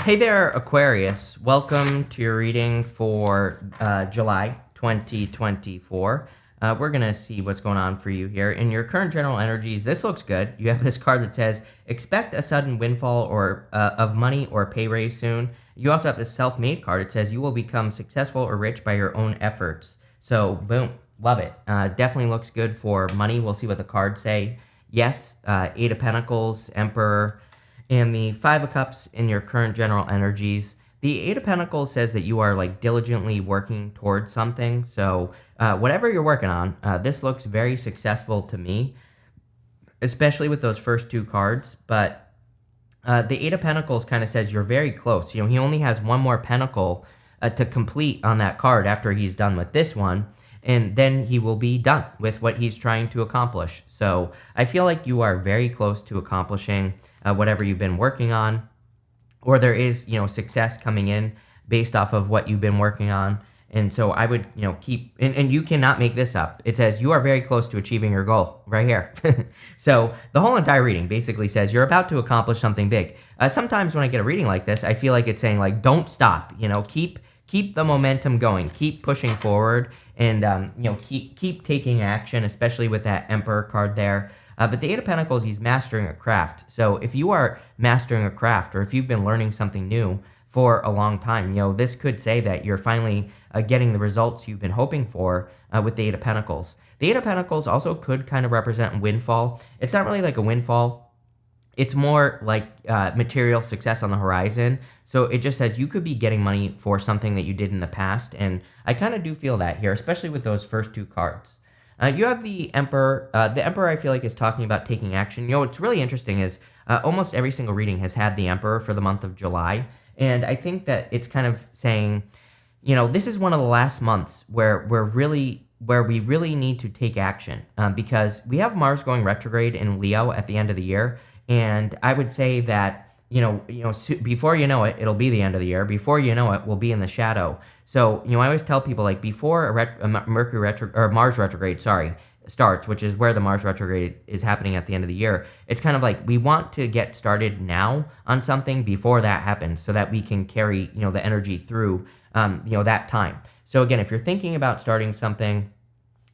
Hey there, Aquarius. Welcome to your reading for July 2024. We're going to see what's going on for you here. In your current general energies, this looks good. You have this card that says, expect a sudden windfall or of money or pay raise soon. You also have this self-made card. It says, you will become successful or rich by your own efforts. So, boom, love it. Definitely looks good for money. We'll see what the cards say. Yes, Eight of Pentacles, Emperor, and the Five of Cups in your current general energies. The Eight of Pentacles says that you are like diligently working towards something. So whatever you're working on, this looks very successful to me, especially with those first two cards. But the Eight of Pentacles kind of says you're very close. You know, he only has one more pentacle to complete on that card after he's done with this one. And then he will be done with what he's trying to accomplish. So I feel like you are very close to accomplishing whatever you've been working on, or there is, success coming in based off of what you've been working on. And so I would, keep, and you cannot make this up. It says you are very close to achieving your goal right here. So the whole entire reading basically says you're about to accomplish something big. Sometimes when I get a reading like this, I feel like it's saying like, don't stop, keep the momentum going, keep pushing forward, and keep taking action, especially with that Emperor card there. But the Eight of Pentacles, he's mastering a craft. So if you are mastering a craft, or if you've been learning something new for a long time, this could say that you're finally getting the results you've been hoping for with the Eight of Pentacles. The Eight of Pentacles also could kind of represent windfall. It's not really like a windfall. It's more like material success on the horizon. So it just says you could be getting money for something that you did in the past. And I kind of do feel that here, especially with those first two cards. You have the Emperor. The Emperor, I feel like, is talking about taking action. What's really interesting is almost every single reading has had the Emperor for the month of July. And I think that it's kind of saying, this is one of the last months where we really need to take action because we have Mars going retrograde in Leo at the end of the year. And I would say that, before you know it, it'll be the end of the year. Before you know it, we'll be in the shadow. So, I always tell people, like, before Mars retrograde, starts, which is where the Mars retrograde is happening at the end of the year, it's kind of like we want to get started now on something before that happens so that we can carry, the energy through, that time. So again, if you're thinking about starting something,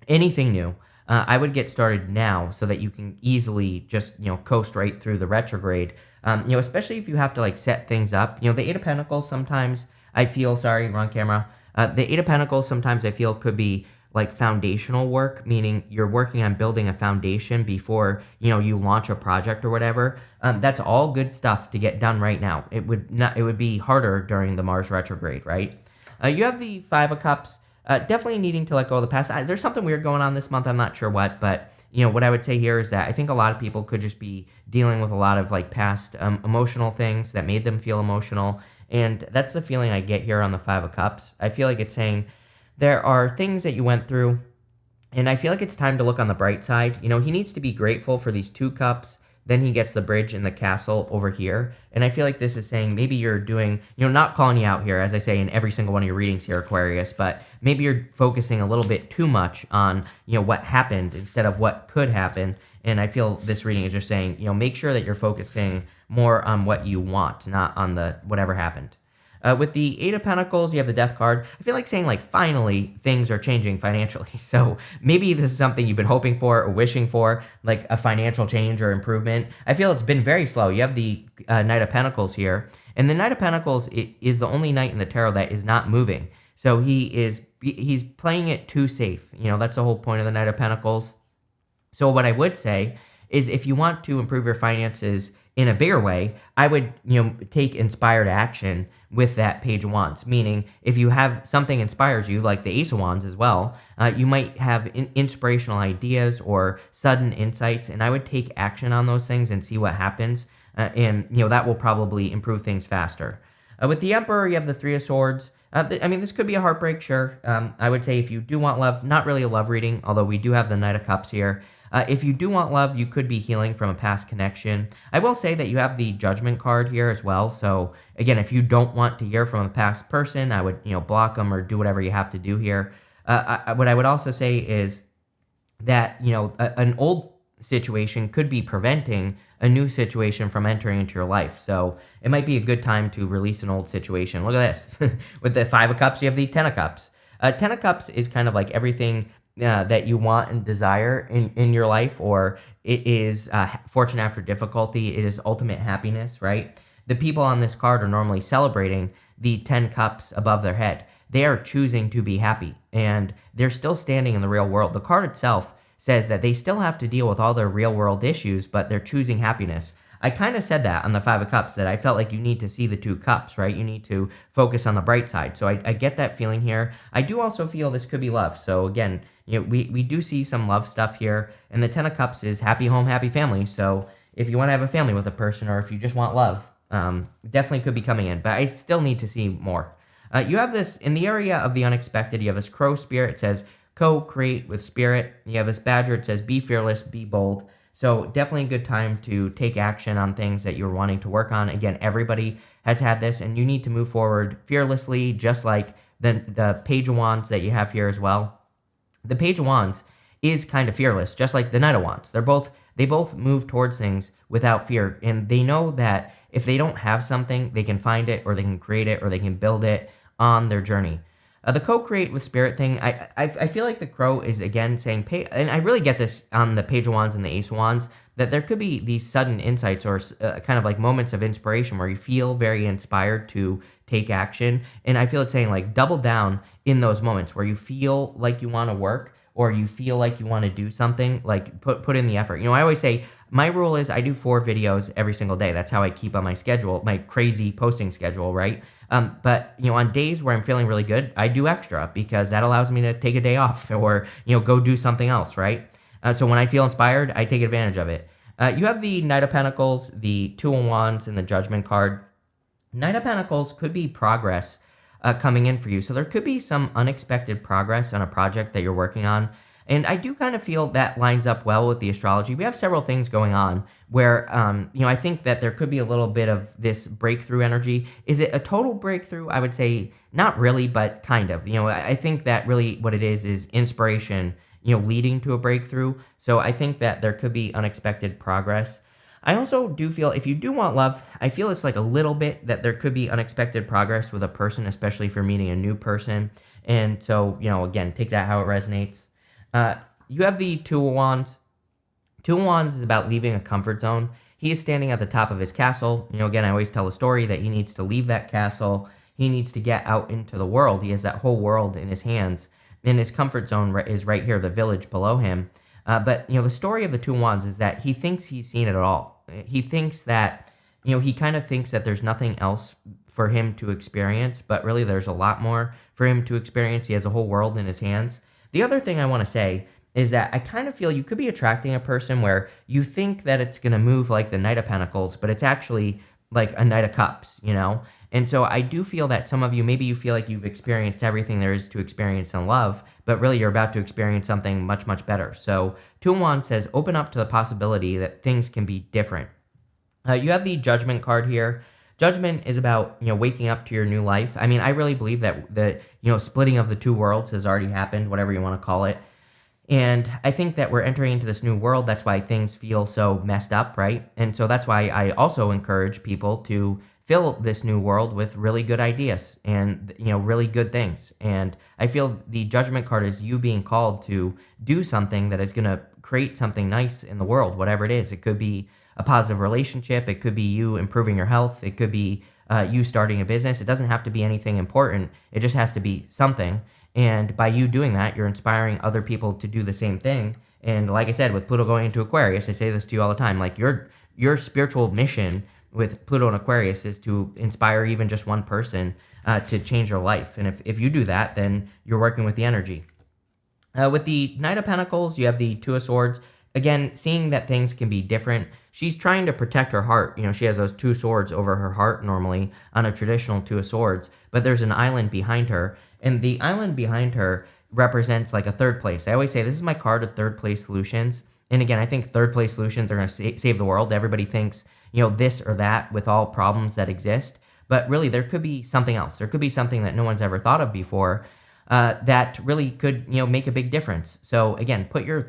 anything new, I would get started now so that you can easily just, coast right through the retrograde, especially if you have to, like, set things up. The Eight of Pentacles sometimes I feel, wrong camera. The Eight of Pentacles sometimes I feel could be like foundational work, meaning you're working on building a foundation before, you launch a project or whatever. That's all good stuff to get done right now. It would be harder during the Mars retrograde, right? You have the Five of Cups. Definitely needing to let go of the past. There's something weird going on this month. I'm not sure what, but what I would say here is that I think a lot of people could just be dealing with a lot of like past emotional things that made them feel emotional. And that's the feeling I get here on the Five of Cups. I feel like it's saying there are things that you went through, and I feel like it's time to look on the bright side. He needs to be grateful for these two cups. Then he gets the bridge and the castle over here. And I feel like this is saying maybe you're doing, not calling you out here, as I say in every single one of your readings here, Aquarius, but maybe you're focusing a little bit too much on, what happened instead of what could happen. And I feel this reading is just saying, make sure that you're focusing more on what you want, not on the whatever happened. With the Eight of Pentacles, you have the Death card. I feel like saying, like, finally, things are changing financially. So maybe this is something you've been hoping for or wishing for, like a financial change or improvement. I feel it's been very slow. You have the Knight of Pentacles here. And the Knight of Pentacles is the only knight in the tarot that is not moving. So he's playing it too safe. That's the whole point of the Knight of Pentacles. So what I would say is if you want to improve your finances in a bigger way, I would, take inspired action with that Page of Wands. Meaning, if you have something inspires you, like the Ace of Wands as well, you might have inspirational ideas or sudden insights, and I would take action on those things and see what happens, and that will probably improve things faster. With the Emperor, you have the Three of Swords. This could be a heartbreak, sure. I would say if you do want love, not really a love reading, although we do have the Knight of Cups here. If you do want love, you could be healing from a past connection. I will say that you have the Judgment card here as well. So again, if you don't want to hear from a past person, I would, block them or do whatever you have to do here. What I would also say is that, an old situation could be preventing a new situation from entering into your life. So it might be a good time to release an old situation. Look at this. With the Five of Cups, you have the Ten of Cups. Ten of Cups is kind of like everything that you want and desire in your life, or it is fortune after difficulty. It is ultimate happiness, right? The people on this card are normally celebrating the 10 cups above their head. They are choosing to be happy, and they're still standing in the real world. The card itself says that they still have to deal with all their real world issues, but they're choosing happiness. I kind of said that on the Five of Cups, that I felt like you need to see the two cups, right? You need to focus on the bright side. So I get that feeling here. I do also feel this could be love. So again, we do see some love stuff here. And the Ten of Cups is happy home, happy family. So if you want to have a family with a person, or if you just want love, definitely could be coming in. But I still need to see more. You have this in the area of the unexpected. You have this crow spirit. It says co-create with spirit. You have this badger. It says be fearless, be bold. So definitely a good time to take action on things that you're wanting to work on. Again, everybody has had this, and you need to move forward fearlessly, just like the Page of Wands that you have here as well. The Page of Wands is kind of fearless, just like the Knight of Wands. They both move towards things without fear, and they know that if they don't have something, they can find it, or they can create it, or they can build it on their journey. The co-create with spirit thing, I feel like the crow is again saying, and I really get this on the Page of Wands and the Ace of Wands, that there could be these sudden insights or kind of like moments of inspiration where you feel very inspired to take action. And I feel it's saying like double down in those moments where you feel like you want to work, or you feel like you want to do something, like put in the effort. I always say my rule is I do 4 videos every single day. That's how I keep on my schedule, my crazy posting schedule, right? But on days where I'm feeling really good, I do extra, because that allows me to take a day off, or go do something else, right? So when I feel inspired, I take advantage of it. You have the Knight of Pentacles, the Two of Wands, and the Judgment card. Knight of Pentacles could be progress coming in for you. So there could be some unexpected progress on a project that you're working on. And I do kind of feel that lines up well with the astrology. We have several things going on where, I think that there could be a little bit of this breakthrough energy. Is it a total breakthrough? I would say not really, but kind of. I think that really what it is inspiration, leading to a breakthrough. So I think that there could be unexpected progress. I also do feel if you do want love, I feel it's like a little bit that there could be unexpected progress with a person, especially if you're meeting a new person. And so, again, take that how it resonates. You have the Two of Wands. Two of Wands is about leaving a comfort zone. He is standing at the top of his castle. Again, I always tell a story that he needs to leave that castle. He needs to get out into the world. He has that whole world in his hands. And his comfort zone is right here, the village below him. But the story of the Two of Wands is that he thinks he's seen it all. He thinks that, he kind of thinks that there's nothing else for him to experience, but really there's a lot more for him to experience. He has a whole world in his hands. The other thing I want to say is that I kind of feel you could be attracting a person where you think that it's going to move like the Knight of Pentacles, but it's actually like a Knight of Cups, And so I do feel that some of you, maybe you feel like you've experienced everything there is to experience in love, but really you're about to experience something much, much better. So Two of Wands says, open up to the possibility that things can be different. You have the Judgment card here. Judgment is about, waking up to your new life. I mean, I really believe that the, splitting of the two worlds has already happened, whatever you want to call it. And I think that we're entering into this new world. That's why things feel so messed up, right? And so that's why I also encourage people to fill this new world with really good ideas and, really good things. And I feel the Judgment card is you being called to do something that is going to create something nice in the world, whatever it is. It could be a positive relationship. It could be you improving your health. It could be you starting a business. It doesn't have to be anything important. It just has to be something. And by you doing that, you're inspiring other people to do the same thing. And like I said, with Pluto going into Aquarius, I say this to you all the time, like your spiritual mission with Pluto and Aquarius is to inspire even just one person to change their life. And if you do that, then you're working with the energy. With the Knight of Pentacles, you have the Two of Swords. Again, seeing that things can be different. She's trying to protect her heart. She has those two swords over her heart normally on a traditional Two of Swords, but there's an island behind her. And the island behind her represents like a third place. I always say this is my card of third place solutions. And again, I think third place solutions are going to save the world. Everybody thinks, this or that with all problems that exist. But really, there could be something else. There could be something that no one's ever thought of before. that really could, make a big difference. So again, put your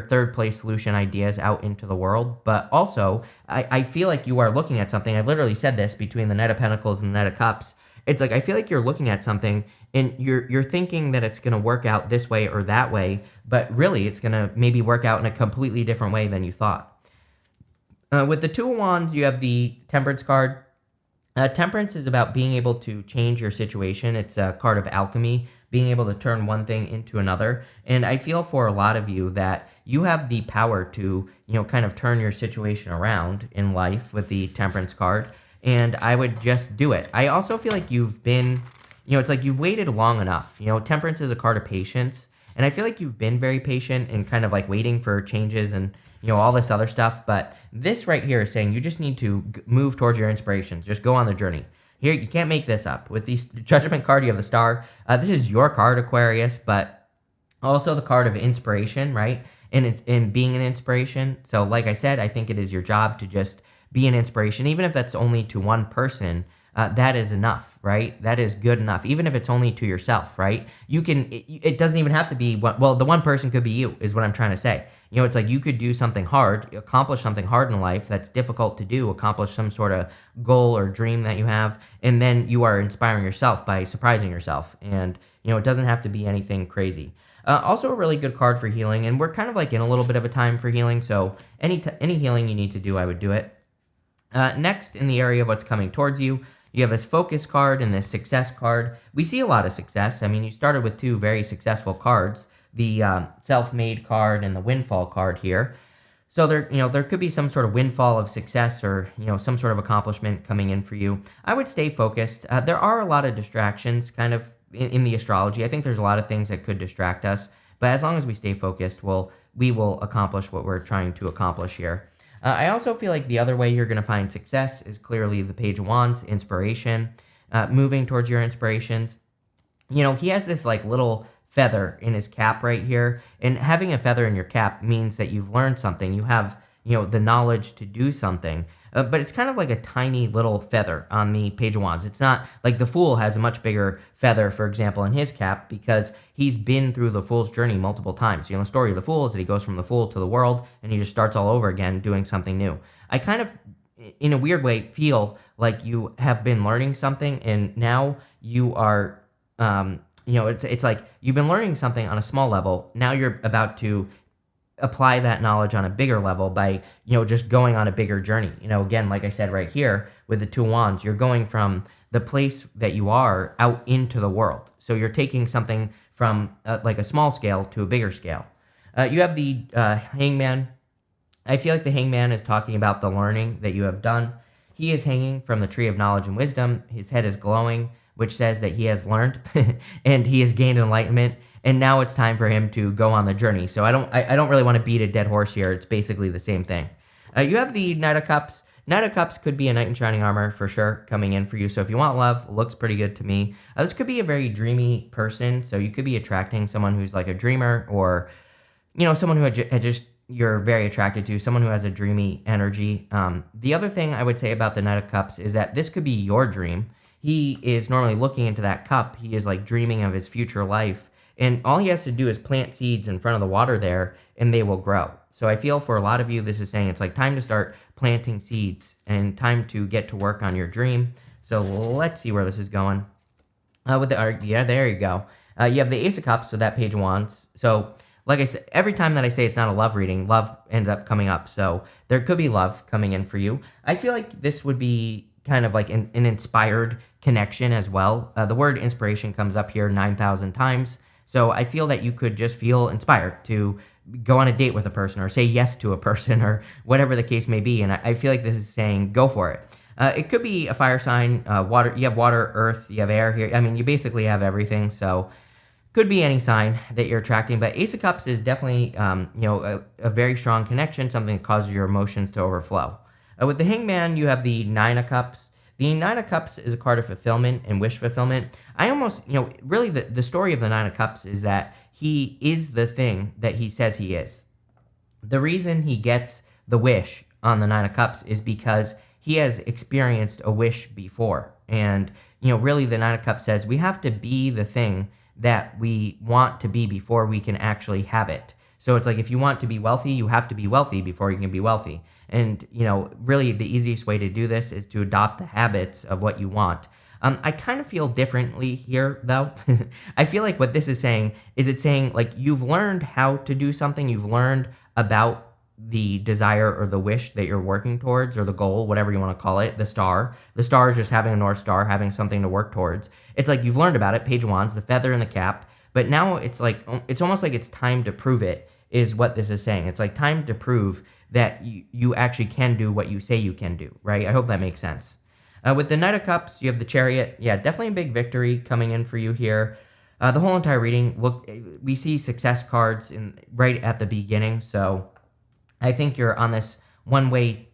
third place solution ideas out into the world. But also, I feel like you are looking at something. I literally said this between the Knight of Pentacles and the Knight of Cups. It's like I feel like you're looking at something and you're thinking that it's going to work out this way or that way, but really it's going to maybe work out in a completely different way than you thought. With the Two of Wands, you have the Temperance card. Temperance is about being able to change your situation. It's a card of alchemy, being able to turn one thing into another. And I feel for a lot of you that you have the power to, kind of turn your situation around in life with the Temperance card. And I would just do it. I also feel like you've been, it's like you've waited long enough. Temperance is a card of patience. And I feel like you've been very patient and kind of like waiting for changes and, all this other stuff. But this right here is saying you just need to move towards your inspirations. Just go on the journey. Here, you can't make this up. With the Judgment card, you have the Star. This is your card, Aquarius, but also the card of inspiration, right? And it's in being an inspiration. So like I said, I think it is your job to just be an inspiration, even if that's only to one person. That is enough, right? That is good enough, even if it's only to yourself, right? It doesn't even have to be, the one person could be you, is what I'm trying to say. It's like you could do something hard, accomplish something hard in life that's difficult to do, accomplish some sort of goal or dream that you have, and then you are inspiring yourself by surprising yourself. And, it doesn't have to be anything crazy. Also a really good card for healing, and we're kind of like in a little bit of a time for healing, so any healing you need to do, I would do it. Next, in the area of what's coming towards you, you have this Focus card and this Success card. We see a lot of success. I mean, you started with two very successful cards, the Self-Made card and the Windfall card here. So there could be some sort of windfall of success or, some sort of accomplishment coming in for you. I would stay focused. There are a lot of distractions kind of in the astrology. I think there's a lot of things that could distract us, but as long as we stay focused, we will accomplish what we're trying to accomplish here. I also feel like the other way you're going to find success is clearly the Page of Wands, inspiration, moving towards your inspirations. He has this like little feather in his cap right here, and having a feather in your cap means that you've learned something. You have, the knowledge to do something, but it's kind of like a tiny little feather on the Page of Wands. It's not like the Fool has a much bigger feather, for example, in his cap because he's been through the Fool's journey multiple times. The story of the Fool is that he goes from the Fool to the world and he just starts all over again doing something new. I kind of, in a weird way, feel like you have been learning something and now you are, it's like you've been learning something on a small level. Now you're about to apply that knowledge on a bigger level by, just going on a bigger journey. Again, like I said right here with the Two Wands, you're going from the place that you are out into the world. So you're taking something from like a small scale to a bigger scale. You have the Hangman. I feel like the Hangman is talking about the learning that you have done. He is hanging from the Tree of Knowledge and Wisdom. His head is glowing, which says that he has learned and he has gained enlightenment. And now it's time for him to go on the journey. So I don't really want to beat a dead horse here. It's basically the same thing. You have the Knight of Cups. Knight of Cups could be a knight in shining armor for sure coming in for you. So if you want love, looks pretty good to me. This could be a very dreamy person. So you could be attracting someone who's like a dreamer or, someone who just you're very attracted to, someone who has a dreamy energy. The other thing I would say about the Knight of Cups is that this could be your dream. He is normally looking into that cup. He is like dreaming of his future life. And all he has to do is plant seeds in front of the water there, and they will grow. So I feel for a lot of you, this is saying it's like time to start planting seeds and time to get to work on your dream. So let's see where this is going. Yeah, there you go. You have the Ace of Cups with that Page of Wands. So like I said, every time that I say it's not a love reading, love ends up coming up. So there could be love coming in for you. I feel like this would be kind of like an inspired connection as well. The word inspiration comes up here 9,000 times. So I feel that you could just feel inspired to go on a date with a person or say yes to a person or whatever the case may be. And I feel like this is saying go for it. It could be a fire sign, water. You have water, earth, you have air here. I mean, you basically have everything. So could be any sign that you're attracting. But Ace of Cups is definitely, a very strong connection, something that causes your emotions to overflow. With the Hangman, you have the Nine of Cups. The Nine of Cups is a card of fulfillment and wish fulfillment. I almost, really the story of the Nine of Cups is that he is the thing that he says he is. The reason he gets the wish on the Nine of Cups is because he has experienced a wish before. And, really the Nine of Cups says we have to be the thing that we want to be before we can actually have it. So it's like if you want to be wealthy, you have to be wealthy before you can be wealthy. And, really the easiest way to do this is to adopt the habits of what you want. I kind of feel differently here, though. I feel like what this is saying is it's saying, like, you've learned how to do something, you've learned about the desire or the wish that you're working towards, or the goal, whatever you want to call it, the star. The star is just having a North Star, having something to work towards. It's like you've learned about it, page wands, the feather and the cap, but now it's like, it's almost like it's time to prove it, is what this is saying. It's like time to prove that you actually can do what you say you can do, right? I hope that makes sense. With the Knight of Cups, you have the Chariot. Yeah, definitely a big victory coming in for you here. The whole entire reading, look, we see success cards right at the beginning, so I think you're on this one-way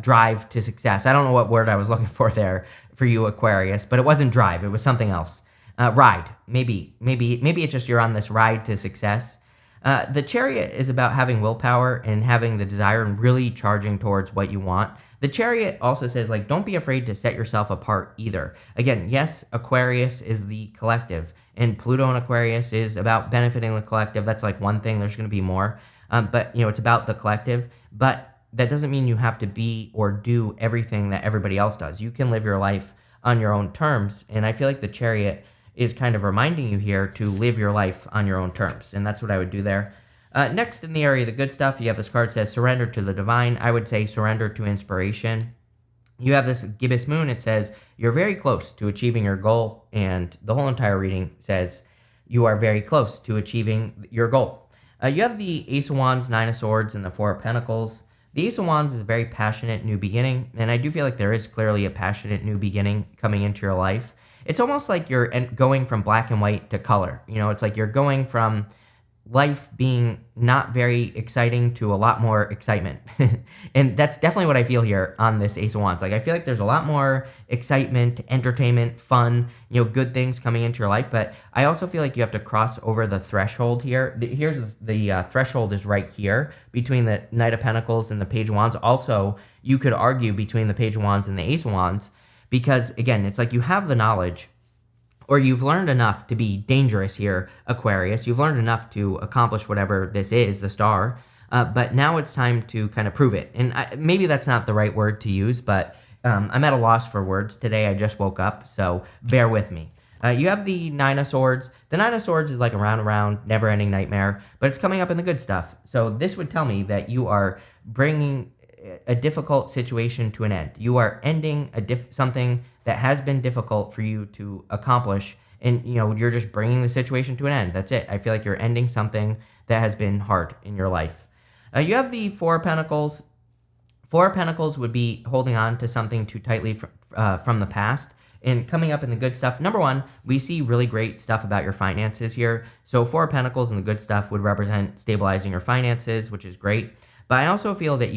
drive to success. I don't know what word I was looking for there for you, Aquarius, but it wasn't drive. It was something else. Ride, maybe it's just you're on this ride to success. The Chariot is about having willpower and having the desire and really charging towards what you want. The Chariot also says, like, don't be afraid to set yourself apart either. Again, yes, Aquarius is the collective, and Pluto and Aquarius is about benefiting the collective. That's like one thing. There's going to be more, but it's about the collective. But that doesn't mean you have to be or do everything that everybody else does. You can live your life on your own terms, and I feel like the Chariot is kind of reminding you here to live your life on your own terms, and that's what I would do there. Next, in the area of the good stuff, you have this card that says surrender to the divine. I would say surrender to inspiration. You have this gibbous moon. It says you're very close to achieving your goal, and the whole entire reading says you are very close to achieving your goal. You have the Ace of Wands, Nine of Swords, and the Four of Pentacles. The Ace of Wands is a very passionate new beginning, and I do feel like there is clearly a passionate new beginning coming into your life. It's almost like you're going from black and white to color. It's like you're going from life being not very exciting to a lot more excitement. And that's definitely what I feel here on this Ace of Wands. Like, I feel like there's a lot more excitement, entertainment, fun, good things coming into your life. But I also feel like you have to cross over the threshold here. Here's the threshold is right here between the Knight of Pentacles and the Page of Wands. Also, you could argue between the Page of Wands and the Ace of Wands, because again, it's like you have the knowledge, or you've learned enough to be dangerous here, Aquarius. You've learned enough to accomplish whatever this is, the star. But now it's time to kind of prove it. And maybe that's not the right word to use, but I'm at a loss for words today. I just woke up, so bear with me. You have the Nine of Swords. The Nine of Swords is like a round, never-ending nightmare, but it's coming up in the good stuff. So this would tell me that you are bringing a difficult situation to an end. You are ending something that has been difficult for you to accomplish, and you're just bringing the situation to an end. That's it. I feel like you're ending something that has been hard in your life. You have the Four of Pentacles. Four of Pentacles would be holding on to something too tightly from the past. And coming up in the good stuff, number one, we see really great stuff about your finances here. So Four of Pentacles and the good stuff would represent stabilizing your finances, which is great. But I also feel that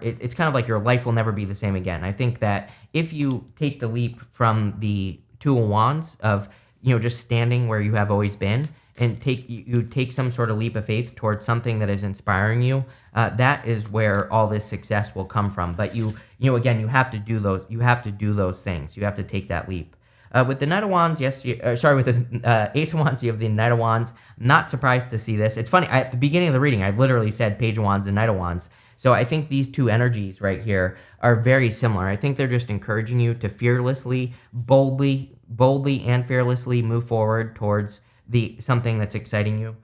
it's kind of like your life will never be the same again. I think that if you take the leap from the Two of Wands of, just standing where you have always been, and take some sort of leap of faith towards something that is inspiring you, that is where all this success will come from. But again, you have to do those things. You have to take that leap. With the Knight of Wands, with the Ace of Wands, you have the Knight of Wands. Not surprised to see this. It's funny, at the beginning of the reading, I literally said Page of Wands and Knight of Wands. So I think these two energies right here are very similar. I think they're just encouraging you to fearlessly, boldly and fearlessly move forward towards something that's exciting you.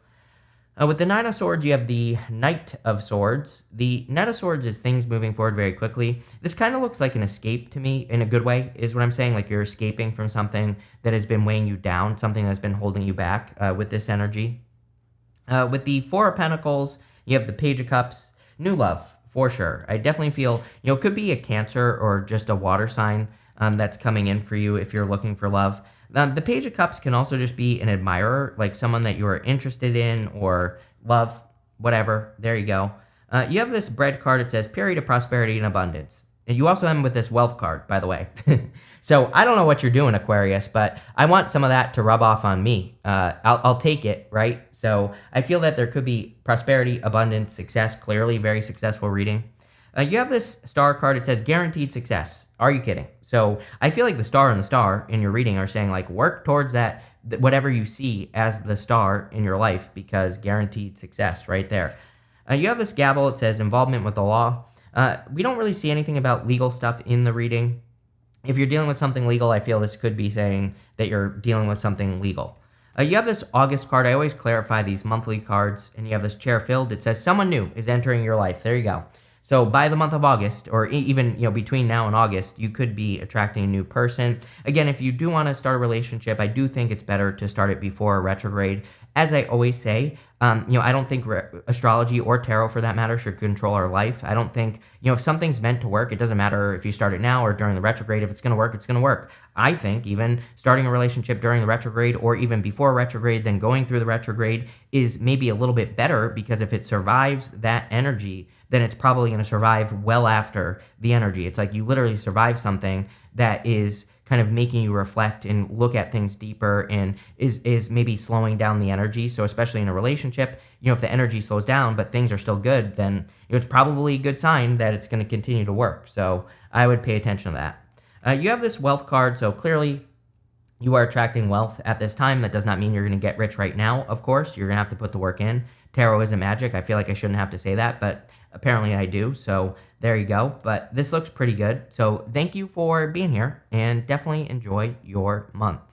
With the Nine of Swords, you have the Knight of Swords. The Knight of Swords is things moving forward very quickly. This kind of looks like an escape to me in a good way, is what I'm saying. Like you're escaping from something that has been weighing you down, something that's been holding you back with this energy. With the Four of Pentacles, you have the Page of Cups. New love, for sure. I definitely feel, it could be a Cancer or just a water sign that's coming in for you if you're looking for love. The Page of Cups can also just be an admirer, like someone that you are interested in or love, whatever. There you go. You have this bread card. It says period of prosperity and abundance. And you also end with this wealth card, by the way. So I don't know what you're doing, Aquarius, but I want some of that to rub off on me. I'll take it, right? So I feel that there could be prosperity, abundance, success, clearly very successful reading. You have this star card. It says guaranteed success. Are you kidding? So I feel like the star and the star in your reading are saying like work towards that, whatever you see as the star in your life, because guaranteed success right there. You have this gavel. It says involvement with the law. We don't really see anything about legal stuff in the reading. If you're dealing with something legal, I feel this could be saying that you're dealing with something legal. You have this August card. I always clarify these monthly cards, and you have this chair filled. It says someone new is entering your life. There you go. So by the month of August, or even between now and August, you could be attracting a new person. Again, if you do want to start a relationship, I do think it's better to start it before a retrograde. As I always say, I don't think astrology or tarot, for that matter, should control our life. I don't think if something's meant to work, it doesn't matter if you start it now or during the retrograde. If it's going to work, it's going to work. I think even starting a relationship during the retrograde or even before retrograde, then going through the retrograde is maybe a little bit better, because if it survives that energy, then it's probably going to survive well after the energy. It's like you literally survive something that is kind of making you reflect and look at things deeper, and is maybe slowing down the energy. So especially in a relationship, if the energy slows down but things are still good, then it's probably a good sign that it's going to continue to work. So I would pay attention to that. You have this wealth card, so clearly you are attracting wealth at this time. That does not mean you're going to get rich right now, of course. You're going to have to put the work in. Tarot isn't magic. I feel like I shouldn't have to say that, but apparently I do. So there you go. But this looks pretty good. So thank you for being here, and definitely enjoy your month.